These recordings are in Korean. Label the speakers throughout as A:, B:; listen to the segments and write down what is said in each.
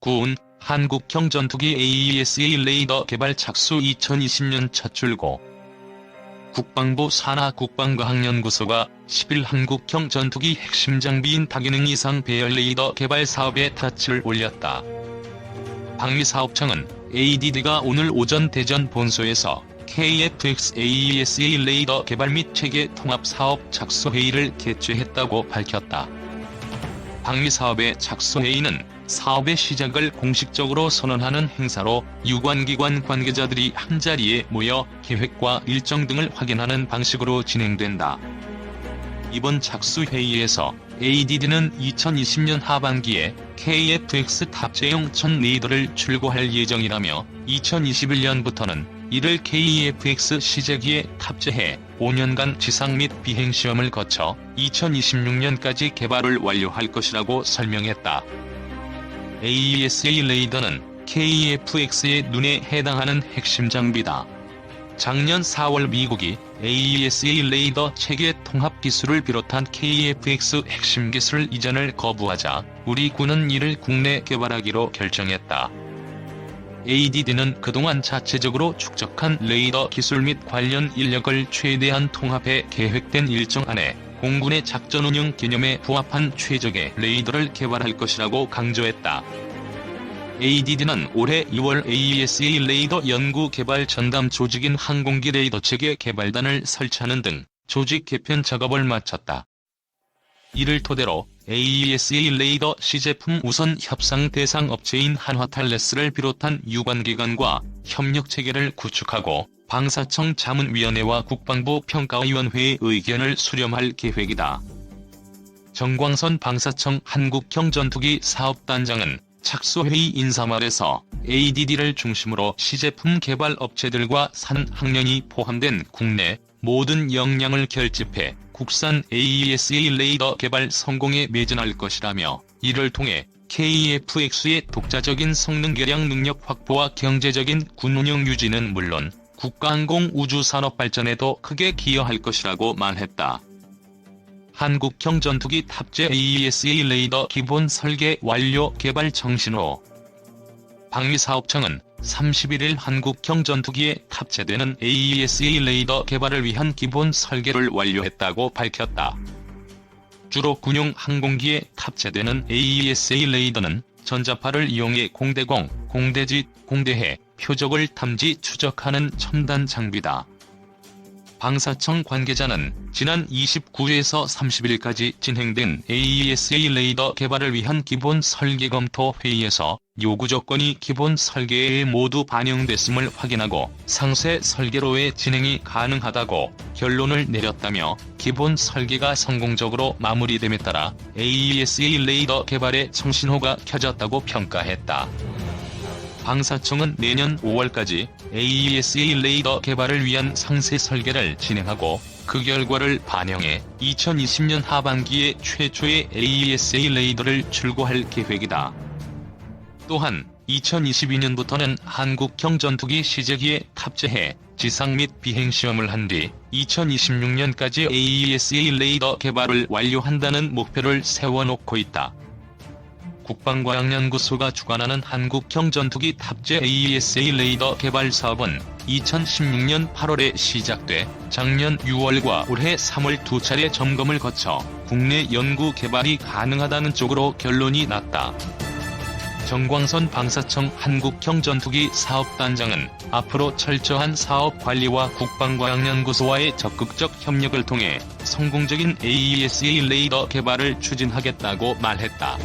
A: 구운 한국형 전투기 AESA 레이더 개발 착수 2020년 첫 출고. 국방부 산하국방과학연구소가 10일 한국형 전투기 핵심 장비인 다기능 이상 배열 레이더 개발 사업에 닻을 올렸다. 방위사업청은 ADD가 오늘 오전 대전 본소에서 KF-X AESA 레이더 개발 및 체계 통합 사업 착수 회의를 개최했다고 밝혔다. 방위사업의 착수 회의는 사업의 시작을 공식적으로 선언하는 행사로 유관기관 관계자들이 한자리에 모여 계획과 일정 등을 확인하는 방식으로 진행된다. 이번 착수 회의에서 ADD는 2020년 하반기에 KF-X 탑재용 천 레이더를 출고할 예정이라며 2021년부터는 이를 KF-X 시제기에 탑재해 5년간 지상 및 비행 시험을 거쳐 2026년까지 개발을 완료할 것이라고 설명했다. AESA 레이더는 KF-X의 눈에 해당하는 핵심 장비다. 작년 4월 미국이 AESA 레이더 체계 통합 기술을 비롯한 KF-X 핵심 기술 이전을 거부하자 우리 군은 이를 국내 개발하기로 결정했다. ADD는 그동안 자체적으로 축적한 레이더 기술 및 관련 인력을 최대한 통합해 계획된 일정 안에 공군의 작전 운영 개념에 부합한 최적의 레이더를 개발할 것이라고 강조했다. ADD는 올해 2월 AESA 레이더 연구 개발 전담 조직인 항공기 레이더 체계 개발단을 설치하는 등 조직 개편 작업을 마쳤다. 이를 토대로 AESA 레이더 시제품 우선 협상 대상 업체인 한화탈레스를 비롯한 유관기관과 협력 체계를 구축하고 방사청 자문위원회와 국방부 평가위원회의 의견을 수렴할 계획이다. 정광선 방사청 한국형 전투기 사업단장은 착수회의 인사말에서 ADD를 중심으로 시제품 개발 업체들과 산학년이 포함된 국내 모든 역량을 결집해 국산 AESA 레이더 개발 성공에 매진할 것이라며 이를 통해 KF-X의 독자적인 성능 개량 능력 확보와 경제적인 군 운영 유지는 물론 국가항공 우주산업 발전에도 크게 기여할 것이라고 말했다. 한국형 전투기 탑재 AESA 레이더 기본 설계 완료 개발 정신호. 방위사업청은 31일 한국형 전투기에 탑재되는 AESA 레이더 개발을 위한 기본 설계를 완료했다고 밝혔다. 주로 군용 항공기에 탑재되는 AESA 레이더는 전자파를 이용해 공대공, 공대지, 공대해, 표적을 탐지 추적하는 첨단 장비다. 방사청 관계자는 지난 29일에서 30일까지 진행된 AESA 레이더 개발을 위한 기본 설계 검토 회의에서 요구 조건이 기본 설계에 모두 반영됐음을 확인하고 상세 설계로의 진행이 가능하다고 결론을 내렸다며 기본 설계가 성공적으로 마무리됨에 따라 AESA 레이더 개발의 청신호가 켜졌다고 평가했다. 방사청은 내년 5월까지 AESA 레이더 개발을 위한 상세 설계를 진행하고 그 결과를 반영해 2020년 하반기에 최초의 AESA 레이더를 출고할 계획이다. 또한 2022년부터는 한국형 전투기 시제기에 탑재해 지상 및 비행 시험을 한 뒤 2026년까지 AESA 레이더 개발을 완료한다는 목표를 세워놓고 있다. 국방과학연구소가 주관하는 한국형 전투기 탑재 AESA 레이더 개발 사업은 2016년 8월에 시작돼 작년 6월과 올해 3월 두 차례 점검을 거쳐 국내 연구 개발이 가능하다는 쪽으로 결론이 났다. 정광선 방사청 한국형 전투기 사업단장은 앞으로 철저한 사업 관리와 국방과학연구소와의 적극적 협력을 통해 성공적인 AESA 레이더 개발을 추진하겠다고 말했다.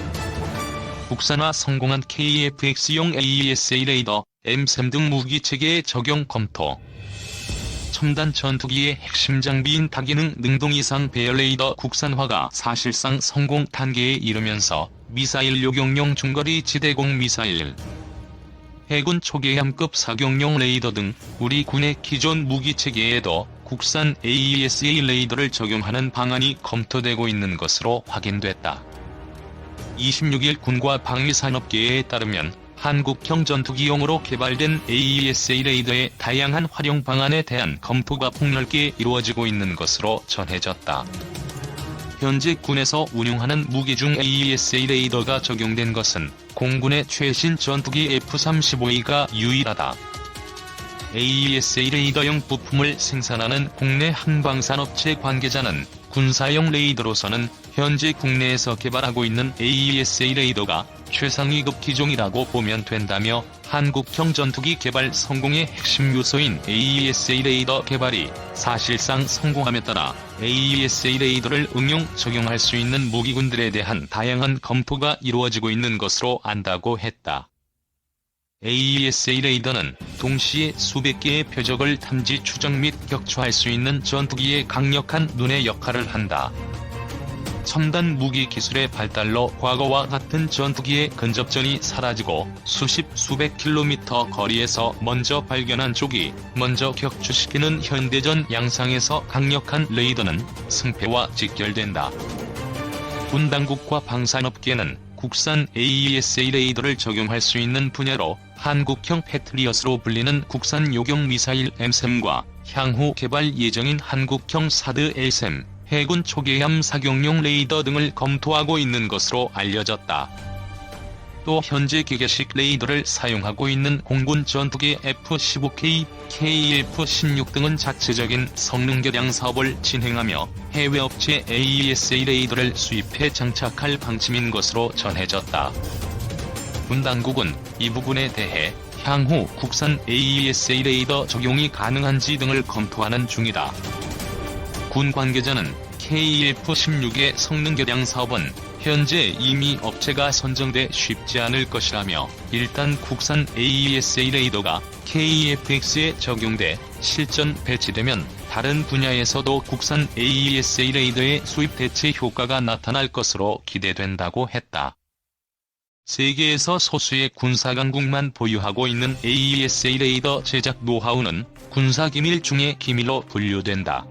A: 국산화 성공한 KF-X용 AESA 레이더, M3 등 무기 체계의 적용 검토. 첨단 전투기의 핵심 장비인 다기능 능동 이상 배열 레이더 국산화가 사실상 성공 단계에 이르면서 미사일 요격용 중거리 지대공 미사일, 해군 초계함급 사격용 레이더 등 우리 군의 기존 무기 체계에도 국산 AESA 레이더를 적용하는 방안이 검토되고 있는 것으로 확인됐다. 26일 군과 방위산업계에 따르면 한국형 전투기용으로 개발된 AESA 레이더의 다양한 활용 방안에 대한 검토가 폭넓게 이루어지고 있는 것으로 전해졌다. 현재 군에서 운용하는 무기 중 AESA 레이더가 적용된 것은 공군의 최신 전투기 F-35A가 유일하다. AESA 레이더용 부품을 생산하는 국내 한방산업체 관계자는 군사용 레이더로서는 현재 국내에서 개발하고 있는 AESA 레이더가 최상위급 기종이라고 보면 된다며 한국형 전투기 개발 성공의 핵심 요소인 AESA 레이더 개발이 사실상 성공함에 따라 AESA 레이더를 응용 적용할 수 있는 무기군들에 대한 다양한 검토가 이루어지고 있는 것으로 안다고 했다. AESA 레이더는 동시에 수백 개의 표적을 탐지 추적 및 격추할 수 있는 전투기의 강력한 눈의 역할을 한다. 첨단 무기 기술의 발달로 과거와 같은 전투기의 근접전이 사라지고 수백 킬로미터 거리에서 먼저 발견한 쪽이 먼저 격추시키는 현대전 양상에서 강력한 레이더는 승패와 직결된다. 군 당국과 방산업계는 국산 AESA 레이더를 적용할 수 있는 분야로 한국형 패트리엇으로 불리는 국산 요격 미사일 M3과 향후 개발 예정인 한국형 사드 LSAM, 해군 초계함 사격용 레이더 등을 검토하고 있는 것으로 알려졌다. 또 현재 기계식 레이더를 사용하고 있는 공군 전투기 F-15K, KF-16 등은 자체적인 성능 개량 사업을 진행하며 해외 업체 AESA 레이더를 수입해 장착할 방침인 것으로 전해졌다. 군 당국은 이 부분에 대해 향후 국산 AESA 레이더 적용이 가능한지 등을 검토하는 중이다. 군 관계자는 KF-16의 성능 개량 사업은 현재 이미 업체가 선정돼 쉽지 않을 것이라며 일단 국산 AESA 레이더가 KF-X에 적용돼 실전 배치되면 다른 분야에서도 국산 AESA 레이더의 수입 대체 효과가 나타날 것으로 기대된다고 했다. 세계에서 소수의 군사강국만 보유하고 있는 AESA 레이더 제작 노하우는 군사기밀 중의 기밀로 분류된다.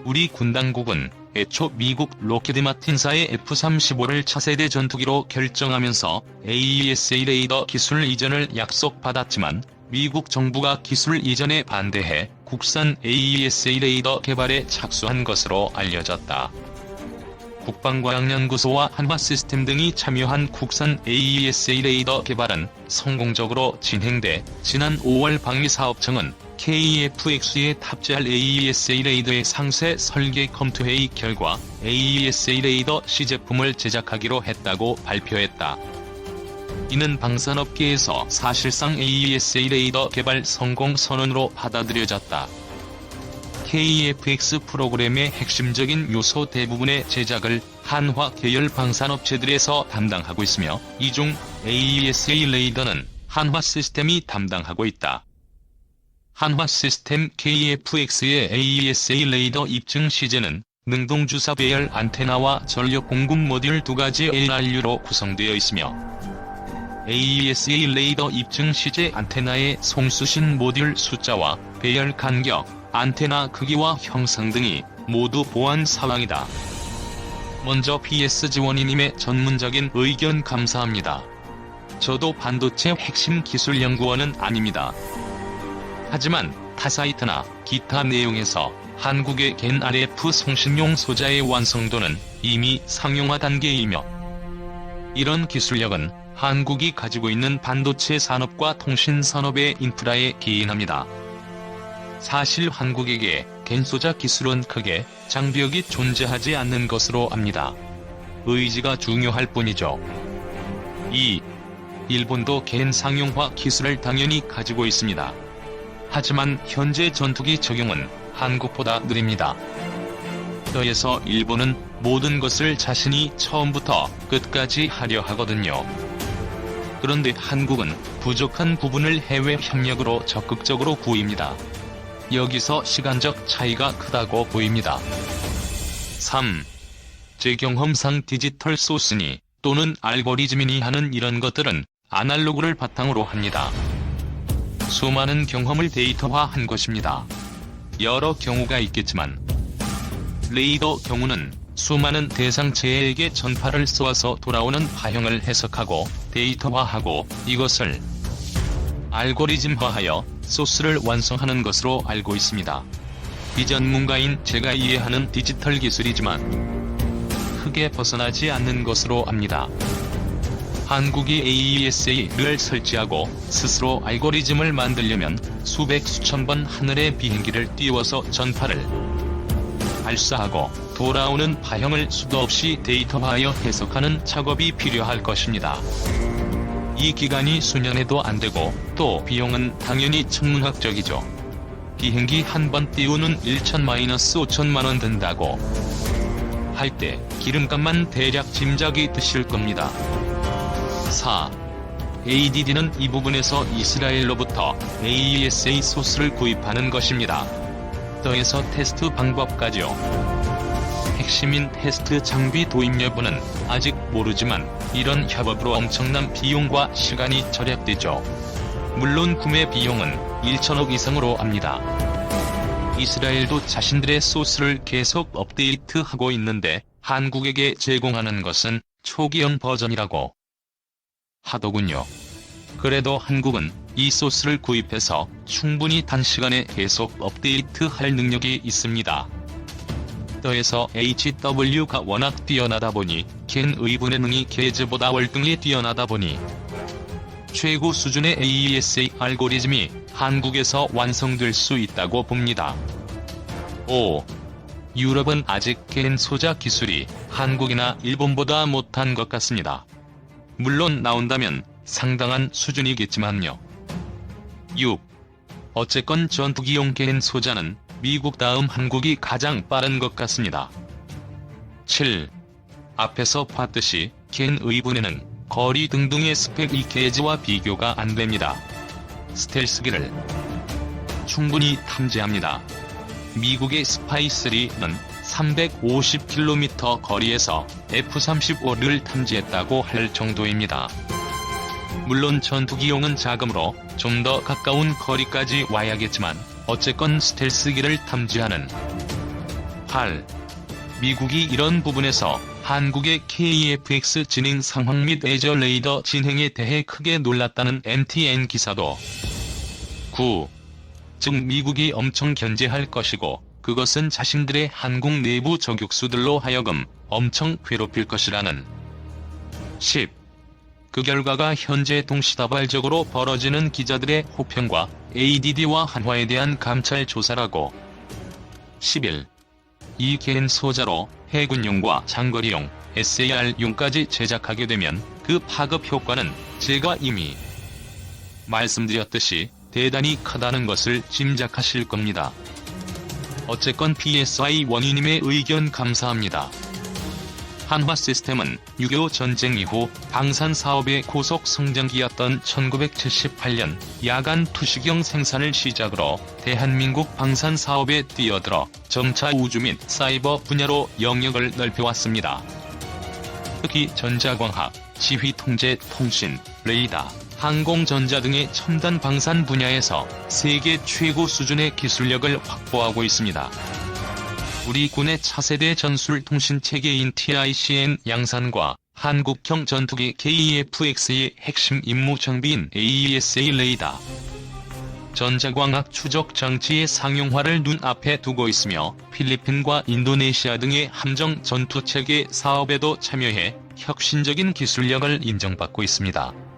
A: 우리 군 당국은 애초 미국 로키드 마틴사의 F-35를 차세대 전투기로 결정하면서 AESA 레이더 기술 이전을 약속받았지만 미국 정부가 기술 이전에 반대해 국산 AESA 레이더 개발에 착수한 것으로 알려졌다. 국방과학연구소와 한화시스템 등이 참여한 국산 AESA 레이더 개발은 성공적으로 진행돼 지난 5월 방위사업청은 KF-X에 탑재할 AESA 레이더의 상세 설계 검토회의 결과 AESA 레이더 시제품을 제작하기로 했다고 발표했다. 이는 방산업계에서 사실상 AESA 레이더 개발 성공 선언으로 받아들여졌다. KF-X 프로그램의 핵심적인 요소 대부분의 제작을 한화 계열 방산업체들에서 담당하고 있으며 이 중 AESA 레이더는 한화시스템이 담당하고 있다. 한화시스템 KF-X의 AESA 레이더 입증 시제는 능동주사 배열 안테나와 전력 공급 모듈 두 가지 LRU로 구성되어 있으며 AESA 레이더 입증 시제 안테나의 송수신 모듈 숫자와 배열 간격, 안테나 크기와 형상 등이 모두 보안 사항이다. 먼저 PS 지원이님의 전문적인 의견 감사합니다. 저도 반도체 핵심 기술 연구원은 아닙니다. 하지만 타 사이트나 기타 내용에서 한국의 겐 RF 송신용 소자의 완성도는 이미 상용화 단계이며 이런 기술력은 한국이 가지고 있는 반도체 산업과 통신 산업의 인프라에 기인합니다. 사실 한국에게 겐 소자 기술은 크게 장벽이 존재하지 않는 것으로 압니다. 의지가 중요할 뿐이죠. 2. 일본도 겐 상용화 기술을 당연히 가지고 있습니다. 하지만 현재 전투기 적용은 한국보다 느립니다. 그래서 일본은 모든 것을 자신이 처음부터 끝까지 하려 하거든요. 그런데 한국은 부족한 부분을 해외 협력으로 적극적으로 구입니다. 여기서 시간적 차이가 크다고 보입니다. 3. 제 경험상 디지털 소스니 또는 알고리즘이니 하는 이런 것들은 아날로그를 바탕으로 합니다. 수많은 경험을 데이터화한 것입니다. 여러 경우가 있겠지만 레이더 경우는 수많은 대상체에게 전파를 쏘아서 돌아오는 파형을 해석하고 데이터화하고 이것을 알고리즘화하여 소스를 완성하는 것으로 알고 있습니다. 비전문가인 제가 이해하는 디지털 기술이지만 크게 벗어나지 않는 것으로 압니다. 한국이 AESA를 설치하고 스스로 알고리즘을 만들려면 수백 수천 번 하늘의 비행기를 띄워서 전파를 발사하고 돌아오는 파형을 수도 없이 데이터화하여 해석하는 작업이 필요할 것입니다. 이 기간이 수년에도 안되고 또 비용은 당연히 천문학적이죠. 비행기 한 번 띄우는 1천-5천만원 든다고 할 때 기름값만 대략 짐작이 드실 겁니다. 4. ADD는 이 부분에서 이스라엘로부터 AESA 소스를 구입하는 것입니다. 더해서 테스트 방법까지요. 핵심인 테스트 장비 도입 여부는 아직 모르지만 이런 협업으로 엄청난 비용과 시간이 절약되죠. 물론 구매 비용은 1천억 이상으로 합니다. 이스라엘도 자신들의 소스를 계속 업데이트하고 있는데 한국에게 제공하는 것은 초기형 버전이라고 하더군요. 그래도 한국은 이 소스를 구입해서 충분히 단시간에 계속 업데이트할 능력이 있습니다. 더해서 HW가 워낙 뛰어나다 보니 겐 의분의 능이 게즈보다 월등히 뛰어나다 보니 최고 수준의 AESA 알고리즘이 한국에서 완성될 수 있다고 봅니다. 5. 유럽은 아직 겐 소자 기술이 한국이나 일본보다 못한 것 같습니다. 물론 나온다면 상당한 수준이겠지만요. 6. 어쨌건 전투기용 겐 소자는 미국 다음 한국이 가장 빠른 것 같습니다. 7. 앞에서 봤듯이 겐 의분에는 거리 등등의 스펙이 게즈와 비교가 안됩니다. 스텔스기를 충분히 탐지합니다. 미국의 스파이3는 350km 거리에서 F-35를 탐지했다고 할 정도입니다. 물론 전투기용은 작으므로 좀 더 가까운 거리까지 와야겠지만 어쨌건 스텔스기를 탐지하는 8. 미국이 이런 부분에서 한국의 KF-X 진행 상황 및 애저 레이더 진행에 대해 크게 놀랐다는 MTN 기사도 9. 즉 미국이 엄청 견제할 것이고 그것은 자신들의 한국 내부 저격수들로 하여금 엄청 괴롭힐 것이라는 10. 그 결과가 현재 동시다발적으로 벌어지는 기자들의 호평과 ADD와 한화에 대한 감찰 조사라고 11. 이 겐 소자로 해군용과 장거리용, SAR용까지 제작하게 되면 그 파급 효과는 제가 이미 말씀드렸듯이 대단히 크다는 것을 짐작하실 겁니다. 어쨌건 PSI12님의 의견 감사합니다. 한화 시스템은 6.25 전쟁 이후 방산 사업의 고속 성장기였던 1978년 야간 투시경 생산을 시작으로 대한민국 방산 사업에 뛰어들어 점차 우주 및 사이버 분야로 영역을 넓혀왔습니다. 특히 전자광학, 지휘통제, 통신, 레이더, 항공전자 등의 첨단 방산 분야에서 세계 최고 수준의 기술력을 확보하고 있습니다. 우리 군의 차세대 전술통신체계인 TICN 양산과 한국형 전투기 KF-X의 핵심 임무 장비인 AESA 레이더, 전자광학 추적 장치의 상용화를 눈앞에 두고 있으며 필리핀과 인도네시아 등의 함정 전투체계 사업에도 참여해 혁신적인 기술력을 인정받고 있습니다.